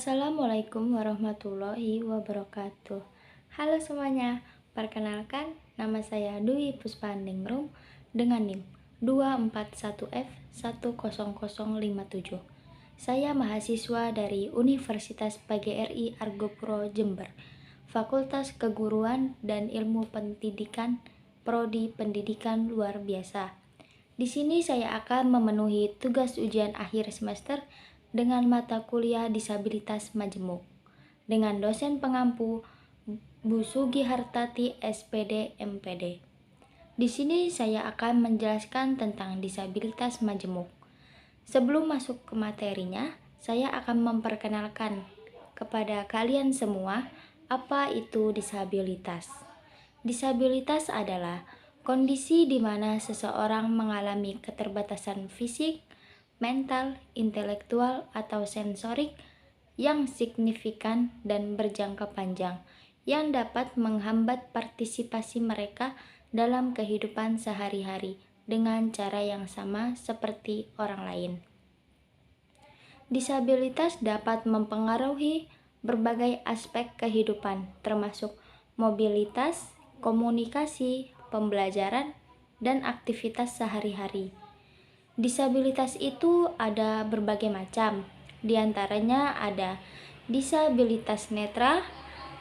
Assalamualaikum warahmatullahi wabarakatuh. Halo semuanya, perkenalkan nama saya Dwi Puspandingrum dengan NIM 241F10057. Saya mahasiswa dari Universitas PGRI Argopuro Jember, Fakultas Keguruan dan Ilmu Pendidikan, Prodi Pendidikan Luar Biasa. Di sini saya akan memenuhi tugas ujian akhir semester dengan mata kuliah disabilitas majemuk dengan dosen pengampu Bu Sugi Hartati SPD MPD. Di sini saya akan menjelaskan tentang disabilitas majemuk. Sebelum masuk ke materinya, saya akan memperkenalkan kepada kalian semua apa itu disabilitas. Disabilitas adalah kondisi di mana seseorang mengalami keterbatasan fisik, mental, intelektual, atau sensorik yang signifikan dan berjangka panjang yang dapat menghambat partisipasi mereka dalam kehidupan sehari-hari dengan cara yang sama seperti orang lain. Disabilitas dapat mempengaruhi berbagai aspek kehidupan termasuk mobilitas, komunikasi, pembelajaran, dan aktivitas sehari-hari. Disabilitas itu ada berbagai macam, di antaranya ada disabilitas netra,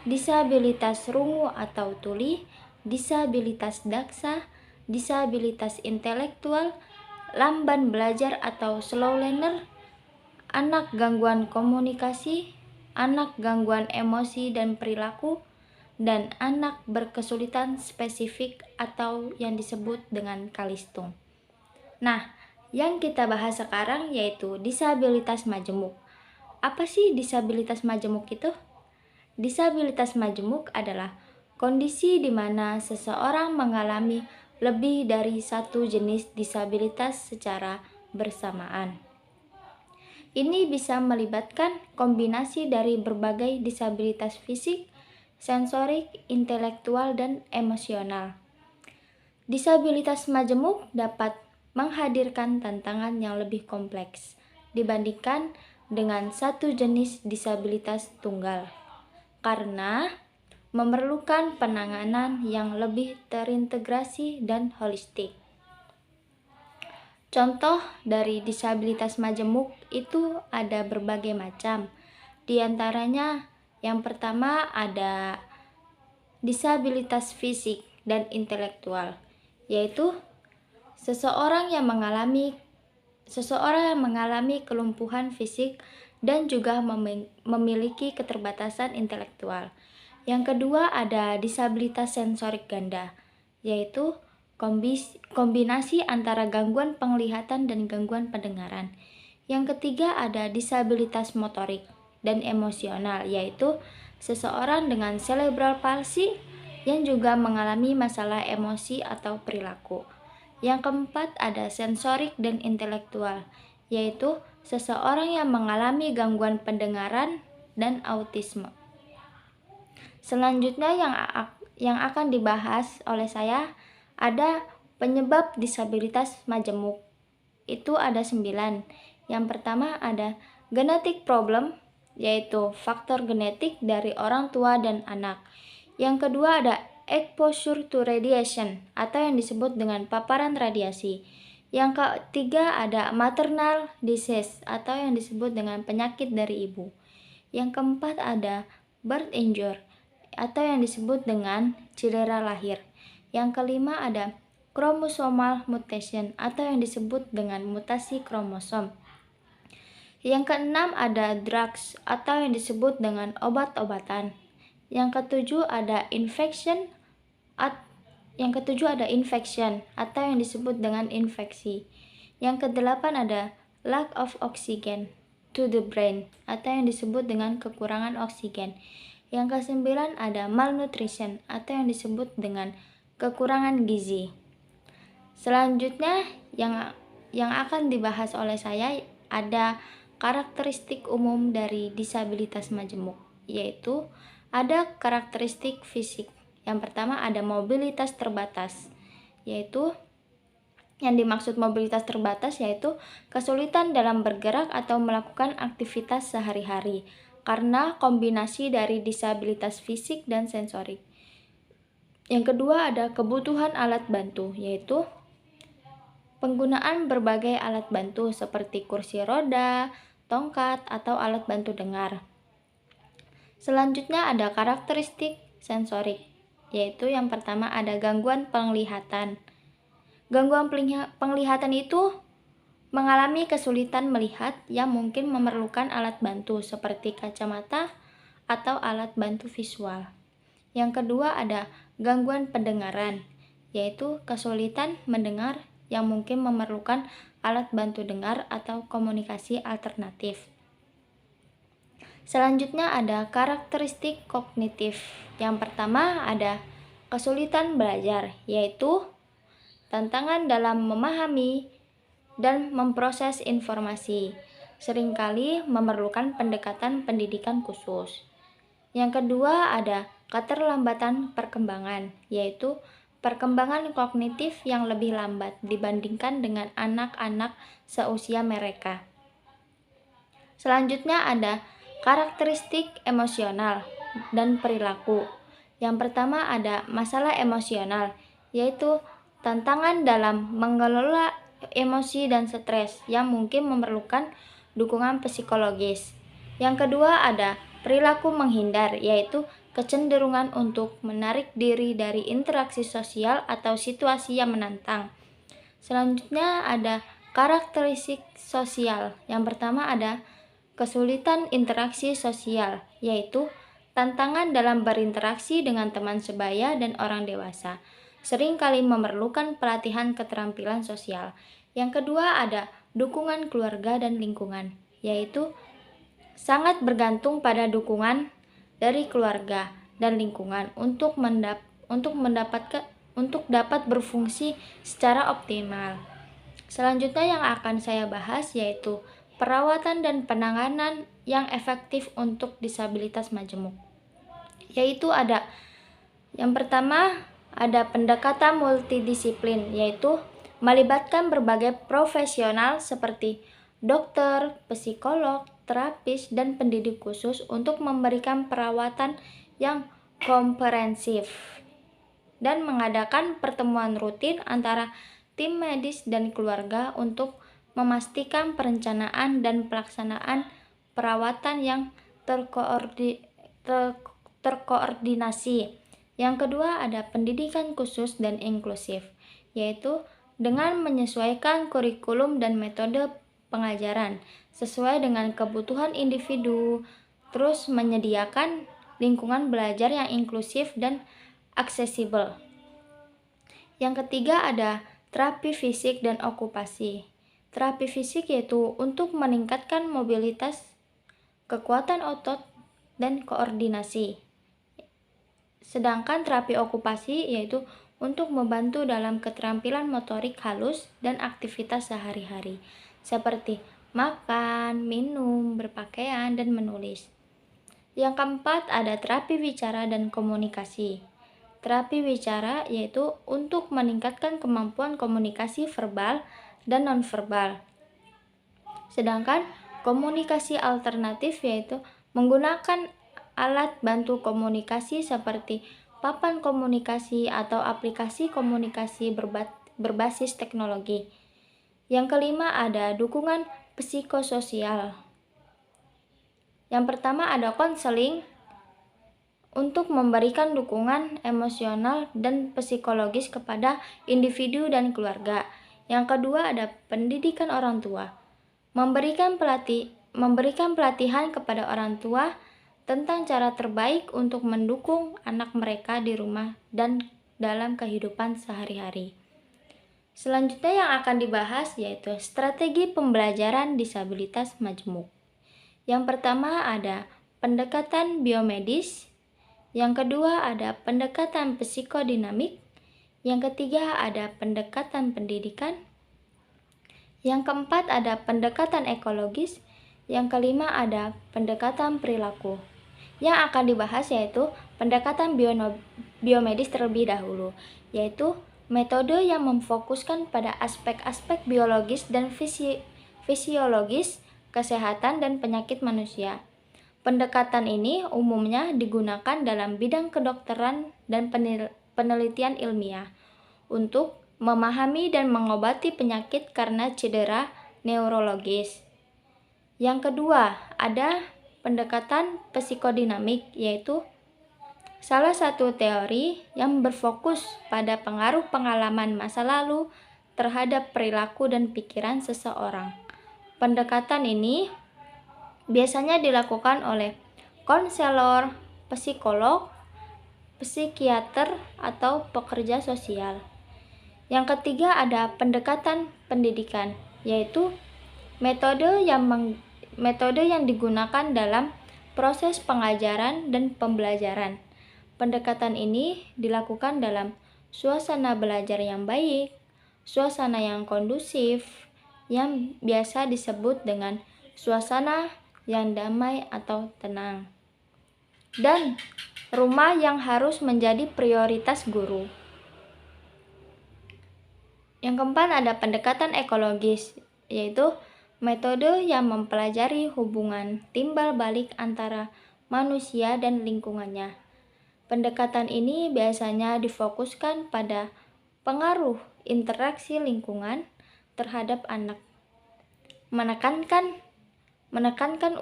disabilitas rungu atau tuli, disabilitas daksa, disabilitas intelektual, lamban belajar atau slow learner, anak gangguan komunikasi, anak gangguan emosi dan perilaku, dan anak berkesulitan spesifik atau yang disebut dengan kalistung. Nah, yang kita bahas sekarang yaitu disabilitas majemuk. Apa sih disabilitas majemuk itu? Disabilitas majemuk adalah kondisi di mana seseorang mengalami lebih dari satu jenis disabilitas secara bersamaan. Ini bisa melibatkan kombinasi dari berbagai disabilitas fisik, sensorik, intelektual, dan emosional. Disabilitas majemuk dapat menghadirkan tantangan yang lebih kompleks dibandingkan dengan satu jenis disabilitas tunggal, karena memerlukan penanganan yang lebih terintegrasi dan holistik. Contoh dari disabilitas majemuk itu ada berbagai macam. Di antaranya yang pertama ada disabilitas fisik dan intelektual, yaitu seseorang yang mengalami kelumpuhan fisik dan juga memiliki keterbatasan intelektual. Yang kedua ada disabilitas sensorik ganda, yaitu kombinasi antara gangguan penglihatan dan gangguan pendengaran. Yang ketiga ada disabilitas motorik dan emosional, yaitu seseorang dengan cerebral palsy yang juga mengalami masalah emosi atau perilaku. Yang keempat ada sensorik dan intelektual, yaitu seseorang yang mengalami gangguan pendengaran dan autisme. Selanjutnya yang akan dibahas oleh saya ada penyebab disabilitas majemuk. Itu ada 9. Yang pertama ada genetic problem, yaitu faktor genetik dari orang tua dan anak. Yang kedua ada exposure to radiation atau yang disebut dengan paparan radiasi. Yang ketiga ada maternal disease atau yang disebut dengan penyakit dari ibu. Yang keempat ada birth injury atau yang disebut dengan cedera lahir. Yang kelima ada chromosomal mutation atau yang disebut dengan mutasi kromosom. Yang keenam ada drugs atau yang disebut dengan obat-obatan. Yang ketujuh ada infection atau yang disebut dengan infeksi. Yang kedelapan ada lack of oxygen to the brain atau yang disebut dengan kekurangan oksigen. Yang kesembilan ada malnutrition atau yang disebut dengan kekurangan gizi. Selanjutnya yang akan dibahas oleh saya ada karakteristik umum dari disabilitas majemuk, yaitu ada karakteristik fisik. Yang pertama ada mobilitas terbatas, yaitu yang dimaksud mobilitas terbatas yaitu kesulitan dalam bergerak atau melakukan aktivitas sehari-hari. karena kombinasi dari disabilitas fisik dan sensorik. Yang kedua ada kebutuhan alat bantu, yaitu penggunaan berbagai alat bantu seperti kursi roda, tongkat, atau alat bantu dengar. Selanjutnya ada karakteristik sensorik, yaitu yang pertama ada gangguan penglihatan. Gangguan penglihatan itu mengalami kesulitan melihat yang mungkin memerlukan alat bantu seperti kacamata atau alat bantu visual. Yang kedua ada gangguan pendengaran, yaitu kesulitan mendengar yang mungkin memerlukan alat bantu dengar atau komunikasi alternatif. Selanjutnya ada karakteristik kognitif. Yang pertama ada kesulitan belajar, yaitu tantangan dalam memahami dan memproses informasi, seringkali memerlukan pendekatan pendidikan khusus. Yang kedua ada keterlambatan perkembangan, yaitu perkembangan kognitif yang lebih lambat dibandingkan dengan anak-anak seusia mereka. Selanjutnya ada karakteristik emosional dan perilaku. Yang pertama ada masalah emosional, yaitu tantangan dalam mengelola emosi dan stres yang mungkin memerlukan dukungan psikologis. Yang kedua ada perilaku menghindar, yaitu kecenderungan untuk menarik diri dari interaksi sosial atau situasi yang menantang. Selanjutnya ada karakteristik sosial. Yang pertama ada kesulitan interaksi sosial, yaitu tantangan dalam berinteraksi dengan teman sebaya dan orang dewasa, seringkali memerlukan pelatihan keterampilan sosial. Yang kedua ada dukungan keluarga dan lingkungan, yaitu sangat bergantung pada dukungan dari keluarga dan lingkungan untuk dapat berfungsi secara optimal. Selanjutnya yang akan saya bahas yaitu perawatan dan penanganan yang efektif untuk disabilitas majemuk. Yaitu ada yang pertama ada pendekatan multidisiplin, yaitu melibatkan berbagai profesional seperti dokter, psikolog, terapis, dan pendidik khusus untuk memberikan perawatan yang komprehensif dan mengadakan pertemuan rutin antara tim medis dan keluarga untuk memastikan perencanaan dan pelaksanaan perawatan yang terkoordinasi. Yang kedua ada pendidikan khusus dan inklusif, yaitu dengan menyesuaikan kurikulum dan metode pengajaran sesuai dengan kebutuhan individu, terus menyediakan lingkungan belajar yang inklusif dan aksesibel. Yang ketiga ada terapi fisik dan okupasi. Terapi fisik yaitu untuk meningkatkan mobilitas, kekuatan otot, dan koordinasi. Sedangkan terapi okupasi yaitu untuk membantu dalam keterampilan motorik halus dan aktivitas sehari-hari, seperti makan, minum, berpakaian, dan menulis. Yang keempat ada terapi bicara dan komunikasi. Terapi bicara yaitu untuk meningkatkan kemampuan komunikasi verbal dan nonverbal. Sedangkan komunikasi alternatif yaitu menggunakan alat bantu komunikasi seperti papan komunikasi atau aplikasi komunikasi berbasis teknologi. Yang kelima ada dukungan psikososial. Yang pertama ada konseling untuk memberikan dukungan emosional dan psikologis kepada individu dan keluarga. Yang kedua ada pendidikan orang tua, memberikan pelatihan kepada orang tua tentang cara terbaik untuk mendukung anak mereka di rumah dan dalam kehidupan sehari-hari. Selanjutnya yang akan dibahas yaitu strategi pembelajaran disabilitas majemuk. Yang pertama ada pendekatan biomedis, yang kedua ada pendekatan psikodinamik, yang ketiga ada pendekatan pendidikan, yang keempat ada pendekatan ekologis, yang kelima ada pendekatan perilaku. Yang akan dibahas yaitu pendekatan biomedis terlebih dahulu, yaitu metode yang memfokuskan pada aspek-aspek biologis dan fisiologis kesehatan dan penyakit manusia. Pendekatan ini umumnya digunakan dalam bidang kedokteran dan penelitian ilmiah untuk memahami dan mengobati penyakit karena cedera neurologis. Yang kedua, ada pendekatan psikodinamik, yaitu salah satu teori yang berfokus pada pengaruh pengalaman masa lalu terhadap perilaku dan pikiran seseorang. Pendekatan ini biasanya dilakukan oleh konselor, psikolog, psikiater, atau pekerja sosial. Yang ketiga ada pendekatan pendidikan, yaitu metode yang digunakan dalam proses pengajaran dan pembelajaran. Pendekatan ini dilakukan dalam suasana belajar yang baik, suasana yang kondusif, yang biasa disebut dengan suasana yang damai atau tenang, dan rumah yang harus menjadi prioritas guru. Yang keempat ada pendekatan ekologis, yaitu metode yang mempelajari hubungan timbal balik antara manusia dan lingkungannya. Pendekatan ini biasanya difokuskan pada pengaruh interaksi lingkungan terhadap anak, menekankan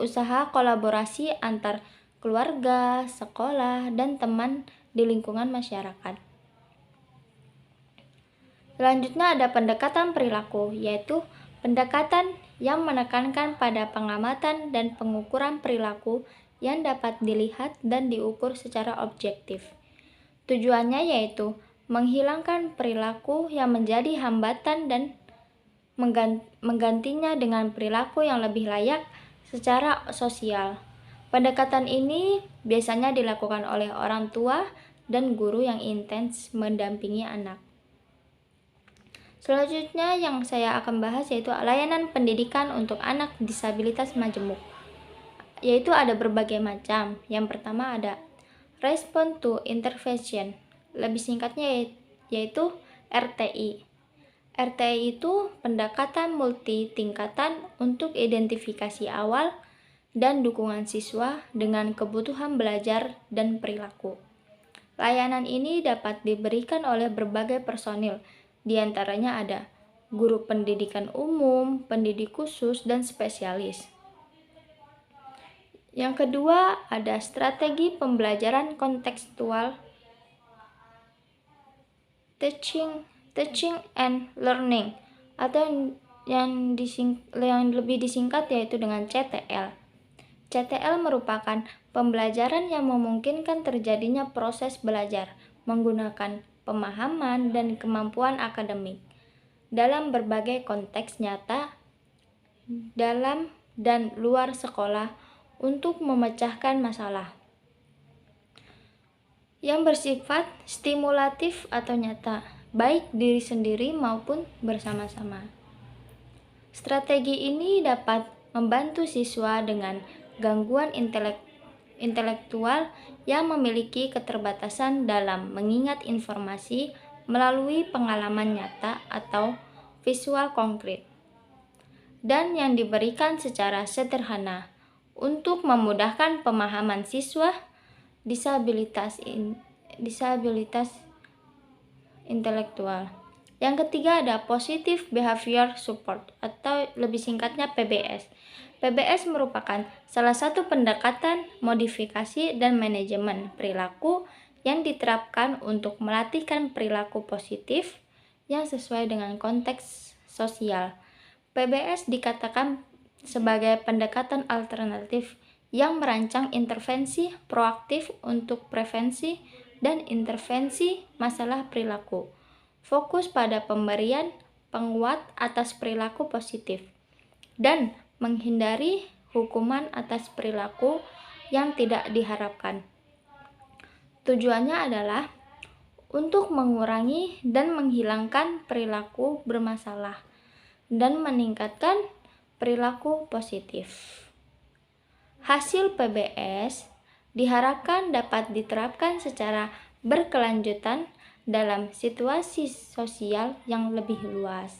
usaha kolaborasi antar keluarga, sekolah, dan teman di lingkungan masyarakat. Selanjutnya ada pendekatan perilaku, yaitu pendekatan yang menekankan pada pengamatan dan pengukuran perilaku yang dapat dilihat dan diukur secara objektif. Tujuannya yaitu menghilangkan perilaku yang menjadi hambatan dan menggantinya dengan perilaku yang lebih layak secara sosial. Pendekatan ini biasanya dilakukan oleh orang tua dan guru yang intens mendampingi anak. Selanjutnya yang saya akan bahas yaitu layanan pendidikan untuk anak disabilitas majemuk, yaitu ada berbagai macam. Yang pertama ada Response to Intervention, lebih singkatnya yaitu RTI. RTI itu pendekatan multi tingkatan untuk identifikasi awal dan dukungan siswa dengan kebutuhan belajar dan perilaku. Layanan ini dapat diberikan oleh berbagai personil, di antaranya ada guru pendidikan umum, pendidik khusus, dan spesialis. Yang kedua ada strategi pembelajaran kontekstual, teaching and learning, atau yang lebih disingkat yaitu dengan CTL. CTL merupakan pembelajaran yang memungkinkan terjadinya proses belajar menggunakan pemahaman dan kemampuan akademik dalam berbagai konteks nyata dalam dan luar sekolah untuk memecahkan masalah yang bersifat stimulatif atau nyata, baik diri sendiri maupun bersama-sama. Strategi ini dapat membantu siswa dengan gangguan intelektual yang memiliki keterbatasan dalam mengingat informasi melalui pengalaman nyata atau visual konkret, dan yang diberikan secara sederhana untuk memudahkan pemahaman siswa disabilitas intelektual. Yang ketiga ada Positive Behavior Support atau lebih singkatnya PBS. PBS merupakan salah satu pendekatan modifikasi dan manajemen perilaku yang diterapkan untuk melatihkan perilaku positif yang sesuai dengan konteks sosial. PBS dikatakan sebagai pendekatan alternatif yang merancang intervensi proaktif untuk prevensi dan intervensi masalah perilaku. Fokus pada pemberian penguat atas perilaku positif dan menghindari hukuman atas perilaku yang tidak diharapkan. Tujuannya adalah untuk mengurangi dan menghilangkan perilaku bermasalah dan meningkatkan perilaku positif. Hasil PBS diharapkan dapat diterapkan secara berkelanjutan dalam situasi sosial yang lebih luas.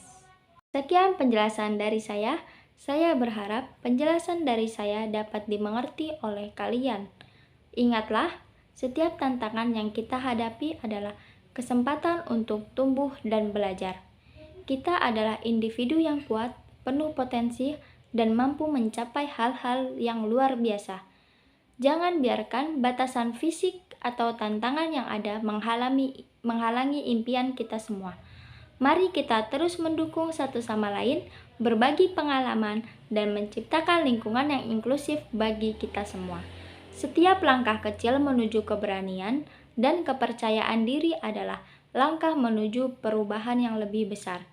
Sekian penjelasan dari saya. Saya berharap penjelasan dari saya dapat dimengerti oleh kalian. Ingatlah, setiap tantangan yang kita hadapi adalah kesempatan untuk tumbuh dan belajar. Kita adalah individu yang kuat, penuh potensi, dan mampu mencapai hal-hal yang luar biasa. Jangan biarkan batasan fisik atau tantangan yang ada menghalangi impian kita semua. Mari kita terus mendukung satu sama lain, berbagi pengalaman, dan menciptakan lingkungan yang inklusif bagi kita semua. Setiap langkah kecil menuju keberanian dan kepercayaan diri adalah langkah menuju perubahan yang lebih besar.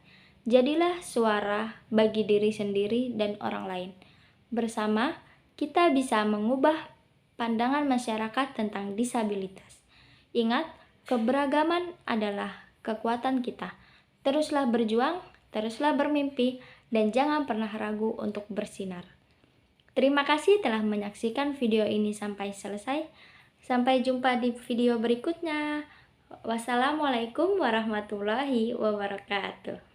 Jadilah suara bagi diri sendiri dan orang lain. Bersama, kita bisa mengubah pandangan masyarakat tentang disabilitas. Ingat, keberagaman adalah kekuatan kita. Teruslah berjuang, teruslah bermimpi, dan jangan pernah ragu untuk bersinar. Terima kasih telah menyaksikan video ini sampai selesai. Sampai jumpa di video berikutnya. Wassalamualaikum warahmatullahi wabarakatuh.